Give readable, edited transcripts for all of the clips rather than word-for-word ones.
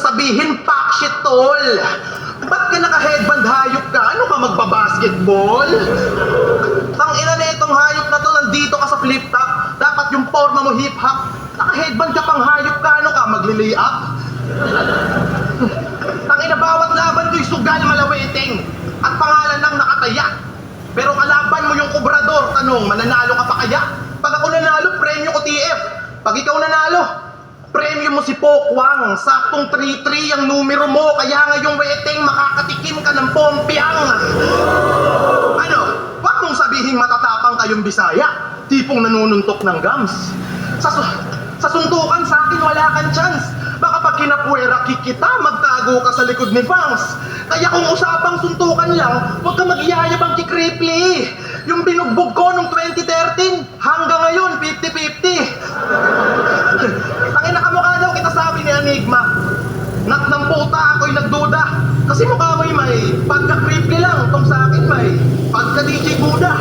sabihin, pakshit, tol. Ba't ka naka-headband, hayop ka? Ano ka, magbabasketball? Tangina na itong hayop na to, nandito ka sa flip-top. Dapat yung forma mo hip-hop. Naka-headband ka pang hayop ka, ano ka, magli-lay-up? Tangina, bawat laban ko'y sugal malaweting. At pangalan lang nakataya. Pero kalaban mo yung kubrador, tanong, mananalo ka pa kaya? Pag ako nanalo, premyo ko TF. Pag ikaw nanalo, premyo mo si Pokwang. Saktong 3-3 ang numero mo, kaya ngayong weting makakatikim ka ng pompiang. Ano? Wag mong sabihin matatapang kayong Bisaya. Tipong nanununtok ng gums. Sa suntukan sa akin wala kang chance. Baka pag kinapuwera kikita, magtago ka sa likod ni Fangs. Kaya kung usapang suntukan lang, huwag ka mag-iyayabang kay Cripply. Yung binugbog ko nung 2013, hanggang ngayon, 50-50. Tangina, kamukha daw kita, sabi ni Enigma. Nak ng puta, ako'y nagduda. Kasi mukha mo'y may pagka-Cripply lang, tong sa akin may pagka-DJ Buddha.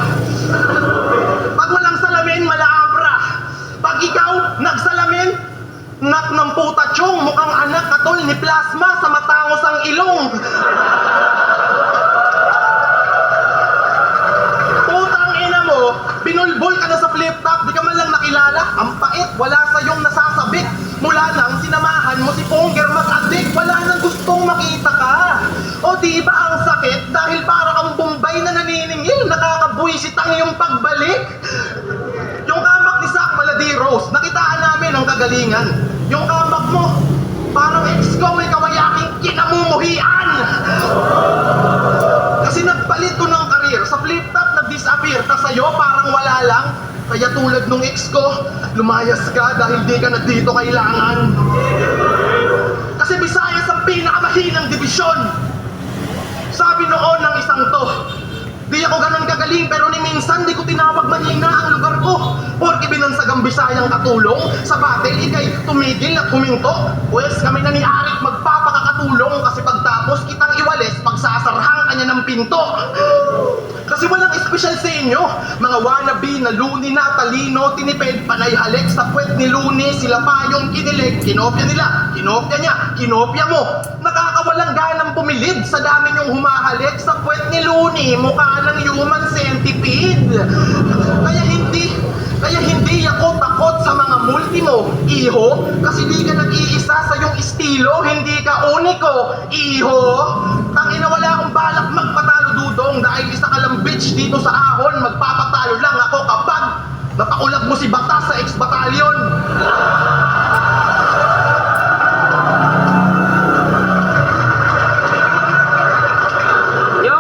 Pag walang salamin, malaabra. Pag ikaw, nagsalamin, nak ng puta chong, mukhang anak katol ni Plasma sa matangos ang ilong. Putang ina mo, binulbol ka na sa flip-top, di ka man lang nakilala. Ang pait, wala sa iyong nasasabik. Mula nang sinamahan mo si Ponger mag-addict, wala nang gustong makita ka. O di ba ang sakit dahil para kang Bombay na naniningil, nakakabuisit ang iyong pagbalik. Yung kamak ni Zach Maladiros, nakitaan namin ang kagalingan. Yung kamak mo, parang ex ko may kawayaking kinamumuhian. Kasi nagpalit ko ng karir, sa flip-top nag-disappear, tas sa'yo parang wala lang. Kaya tulad nung ex ko, lumayas ka dahil di ka na dito kailangan. Kasi Visayas ang pinakamahinang dibisyon. Sabi noon ng isang to, di ako ganun kagaling pero ni minsan di ko tinawag mahina ang lugar ko. Porke binansagang Bisayang katulong, sa battle ikay tumigil at huminto. Pues kami na ni Arik magpapakakatulong kasi pagtapos kitang iwalis, pagsasarhang kanya ng pinto. Kasi walang espesyal sa inyo, mga wannabe na luni na talino, tinipid, panay halik sa puwet ni Luni, sila pa yung kinilig, kinopya nila, kinopya niya, kinopya mo. Nakakawalang ganang pumilid sa dami yung humahalik sa puwet ni Luni, mukha ng human centipede. Kaya hindi ako takot sa mga multi mo, iho, kasi di ka nag-iisa sa yung estilo, hindi ka uniko, iho. Tangina, wala akong balak magpatalo dudong dahil isa ka lang bitch dito sa ahon, magpapatalo lang ako kapag napakulag mo si Bata sa ex-batalyon. Yo!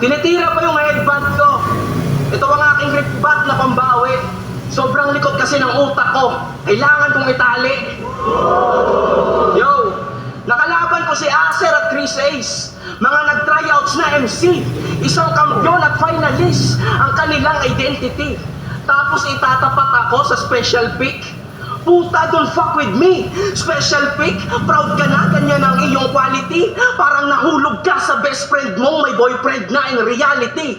Tinitira pa yung headband ko. Ito ang aking ripbat na pambawi. Sobrang likot kasi ng utak ko. Kailangan kong itali. Yo! Nakalaban ko si Acer at Chris Ace. Mga nag-tryouts na MC. Isang kampiyon at finalist. Ang kanilang identity. Tapos itatapat ako sa special pick. Puta, don't fuck with me. Special pick, proud ka na, ganyan ang iyong quality. Parang nahulog ka sa best friend mong may boyfriend na in reality.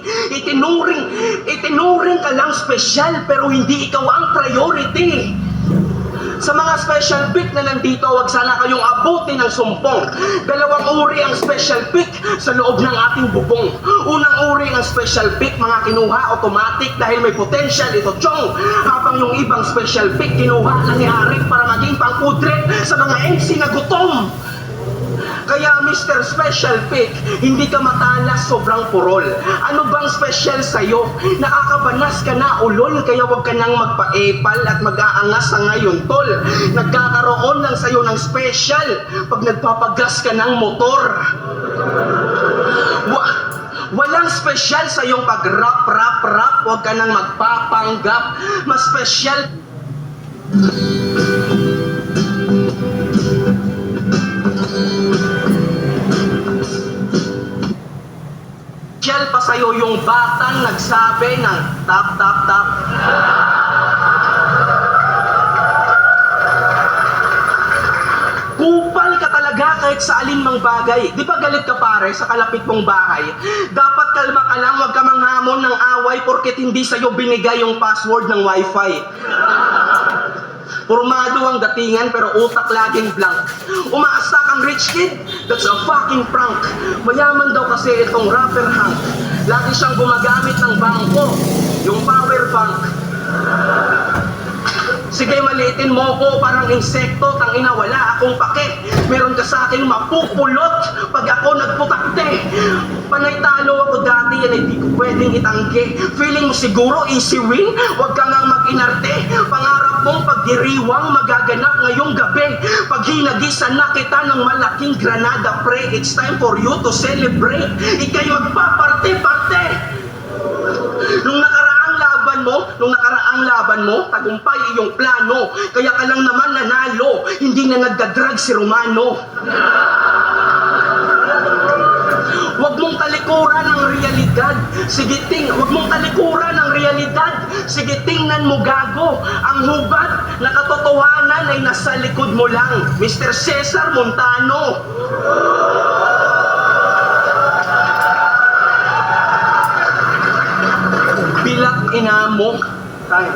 Itinuring ka lang special, pero hindi ikaw ang priority. Sa mga special pick na nandito, wag sana kayong abutin ng sumpong. Dalawang uri ang special pick sa loob ng ating bubong. Unang uri ang special pick, mga kinuha automatic dahil may potential ito chong. Habang yung ibang special pick, kinuha lang ni Arik para maging pangkudret sa mga MC na gutom. Kaya Mr. Special Pick, hindi ka matalas, sobrang purol. Ano bang special sa'yo? Nakakabanas ka na, ulol, kaya wag ka nang magpa-epal at mag-aangas sa ngayon, tol. Nagkakaroon lang sa'yo ng special pag nagpapagas ka ng motor. Walang special sa iyong pag-rap, wag ka nang magpapanggap. Mas special pa sa'yo yung batang nagsabi ng tap. Kupal ka talaga kahit sa alinmang bagay. Di ba galit ka pare sa kalapit mong bahay? Dapat kalma ka lang, wag ka manghamon ng away porket hindi sa'yo binigay yung password ng wifi. Pormado ang datingan pero utak laging blank. Umaasta kang rich kid? That's a fucking prank. Mayaman daw kasi itong rapper Hank. Lagi siyang gumagamit ng bangko, yung power bank. Sige, maliitin mo ko parang insekto, tangina wala akong pake. Meron ka sa aking mapupulot pag ako nagputakte. Panay talo ako dati, yan hindi ko pwedeng itanggi. Feeling mo siguro easy win? Huwag ka ngang mag-inarte. Pangarap mong pagdiriwang magaganap ngayong gabi. Pag hinagisan na kita ng malaking granada, pre, it's time for you to celebrate. Ika'y magpaparte-parte. Nung nakaraang laban mo, tagumpay iyong plano. Kaya ka lang naman nanalo, hindi na nagdadrag si Romano. Huwag mong talikuran ang realidad. Huwag mong talikuran ang realidad. Sige, tingnan mo gago. Ang hubad na katotohanan ay nasa likod mo lang. Mr. Cesar Montano. Bilak ina mo. Tayo.